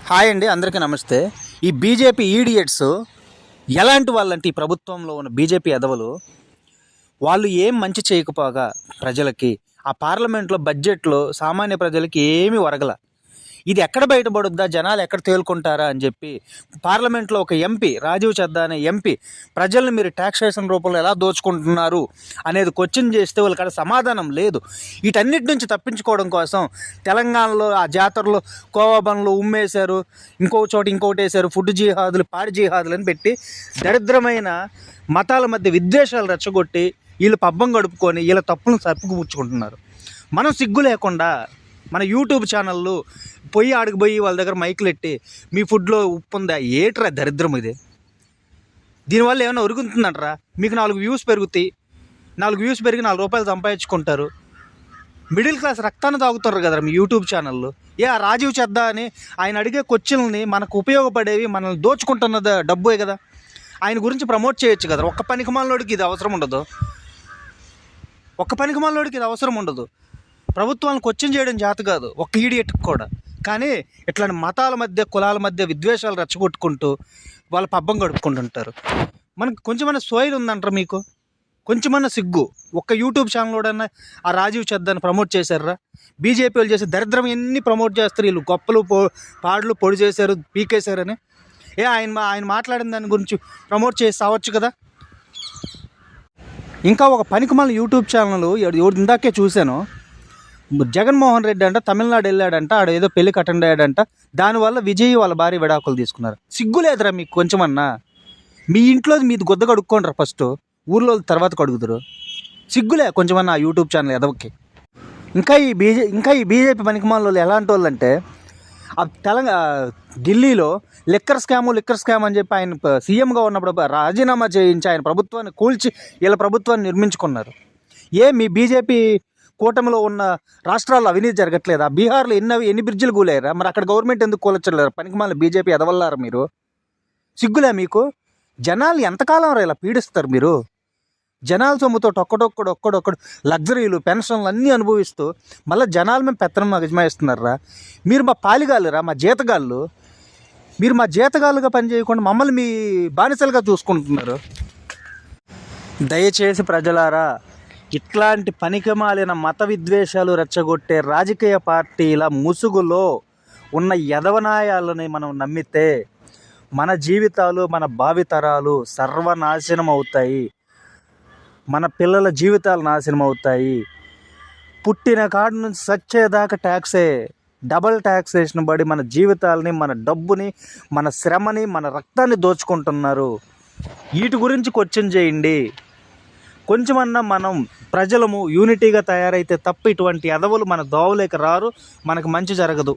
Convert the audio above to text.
Hi అండి, అందరికీ నమస్తే. ఈ బీజేపీ ఈడియట్స్ ఎలాంటి వాళ్ళంటే ఈ ప్రభుత్వంలో ఉన్న బీజేపీ ఎదవలు వాళ్ళు ఏం మంచి చేయకపోగా ప్రజలకి ఆ పార్లమెంట్లో బడ్జెట్లో సామాన్య ప్రజలకి ఏమీ ఒరగల. ఇది ఎక్కడ బయటపడుద్దా, జనాలు ఎక్కడ తేలుకుంటారా అని చెప్పి పార్లమెంట్లో ఒక ఎంపీ రాజీవ్ చద్దా అనే ఎంపీ ప్రజల్ని మీరు ట్యాక్సేషన్ రూపంలో ఎలా దోచుకుంటున్నారు అనేది క్వశ్చన్ చేస్తే వాళ్ళకి సమాధానం లేదు. వీటన్నిటి నుంచి తప్పించుకోవడం కోసం తెలంగాణలో ఆ జాతరలో కోవాబన్లు ఉమ్మేశారు, ఇంకో చోట ఇంకోటి వేశారు, ఫుడ్ జిహాదులు పాడి జిహాదులు అని పెట్టి దరిద్రమైన మతాల మధ్య విద్వేషాలు రెచ్చగొట్టి వీళ్ళు పబ్బం గడుపుకొని వీళ్ళ తప్పులను తప్పుకుపుచ్చుకుంటున్నారు. మనం సిగ్గు లేకుండా మన యూట్యూబ్ ఛానళ్ళు ఆడికి పోయి వాళ్ళ దగ్గర మైకులు ఎట్టి మీ ఫుడ్లో ఉప్పు ఉందా, ఏట్రా దరిద్రం ఇది, దీనివల్ల ఏమైనా ఉరుగుతుందంటారా? మీకు 4 వ్యూస్ పెరుగుతాయి, 4 వ్యూస్ పెరిగి 4 రూపాయలు సంపాదించుకుంటారు. మిడిల్ క్లాస్ రక్తాన్ని తాగుతారు కదా మీ యూట్యూబ్ ఛానళ్ళు. ఆ రాజీవ్ చద్దా అని ఆయన అడిగే క్వశ్చన్లని మనకు ఉపయోగపడేవి, మనల్ని దోచుకుంటున్న డబ్బే కదా, ఆయన గురించి ప్రమోట్ చేయొచ్చు కదా. ఒక్క పనికిమాలినోడికి ఇది అవసరం ఉండదు. ప్రభుత్వాలను క్వశ్చన్ చేయడం చేత కాదు ఒక్క ఈడియట్కి కూడా. కానీ ఇట్లాంటి మతాల మధ్య కులాల మధ్య విద్వేషాలు రెచ్చగొట్టుకుంటూ వాళ్ళ పబ్బం గడుపుకుంటుంటారు. మనకు కొంచెమన్నా సోయిల్ ఉందంటారా? మీకు కొంచెమన్నా సిగ్గు? ఒక్క యూట్యూబ్ ఛానల్లోడన్నా ఆ రాజీవ్ చద్దాని ప్రమోట్ చేశారా? బీజేపీ వాళ్ళు చేసే దరిద్రం ఎన్ని ప్రమోట్ చేస్తారు వీళ్ళు. గొప్పలు పాటలు పొడి చేశారు, పీకేశారని ఆయన మాట్లాడిన దాని గురించి ప్రమోట్ చేసి సావచ్చు కదా. ఇంకా ఒక పనికిమాలిన యూట్యూబ్ ఛానల్ ఇందాకే చూశాను, జగన్మోహన్ రెడ్డి అంట తమిళనాడు వెళ్ళాడంట, ఆడ ఏదో పెళ్ళికి అటెండ్ అయ్యాడంట, దానివల్ల విజయ్ వాళ్ళ భార్య విడాకులు తీసుకున్నారు. సిగ్గు లేదురా మీకు కొంచెమన్నా? మీ ఇంట్లో మీది గుద్ద కడుక్కోండిరా ఫస్ట్, ఊర్లో తర్వాత కడుగుతారు. సిగ్గులే కొంచెమన్నా ఆ యూట్యూబ్ ఛానల్ ఎదవకి. ఇంకా ఈ బీజేపీ పనికిమాల ఎలాంటి వాళ్ళు అంటే ఢిల్లీలో లిక్కర్ స్కామ్ అని చెప్పి ఆయన సీఎంగా ఉన్నప్పుడు రాజీనామా చేయించి ఆయన ప్రభుత్వాన్ని కూల్చి వీళ్ళ ప్రభుత్వాన్ని నిర్మించుకున్నారు. మీ బీజేపీ కూటమిలో ఉన్న రాష్ట్రాల్లో అవినీతి జరగట్లేదా? బీహార్లో ఎన్ని బ్రిడ్జిలు కూలేరా? మరి అక్కడ గవర్నమెంట్ ఎందుకు కూలచ్చలేరు? పనికిమాల బీజేపీ ఎదవల్లారా మీరు? సిగ్గులే మీకు? జనాలు ఎంతకాలం ఇలా పీడిస్తారు మీరు? జనాల సొమ్ముతో ఒక్కడొక్కడు లగ్జరీలు పెన్షన్లు అన్నీ అనుభవిస్తూ మళ్ళీ జనాల మేము పెత్తనం అజమాయిస్తున్నారా? మీరు మా పాలిగాళ్ళురా, మా జీతగాళ్ళు. మీరు మా జీతగాళ్ళుగా పనిచేయకుండా మమ్మల్ని మీ బానిసలుగా చూసుకుంటున్నారు. దయచేసి ప్రజలారా, ఇట్లాంటి పనికిమాలిన మత విద్వేషాలు రెచ్చగొట్టే రాజకీయ పార్టీల ముసుగులో ఉన్న యదవనాయాలని మనం నమ్మితే మన జీవితాలు, మన భావితరాలు సర్వనాశనం అవుతాయి. మన పిల్లల జీవితాలు నాశనం అవుతాయి. పుట్టిన కాడి నుంచి సచ్చేదాకా ట్యాక్సే, డబల్ ట్యాక్సేషన్ పడి మన జీవితాలని, మన డబ్బుని, మన శ్రమని, మన రక్తాన్ని దోచుకుంటున్నారు. వీటి గురించి క్వశ్చన్ చేయండి. కొంచెమన్నా మనం ప్రజలము యూనిటీగా తయారైతే తప్ప ఇటువంటి ఎదవలు మన దోవలేక రారు, మనకు మంచి జరగదు.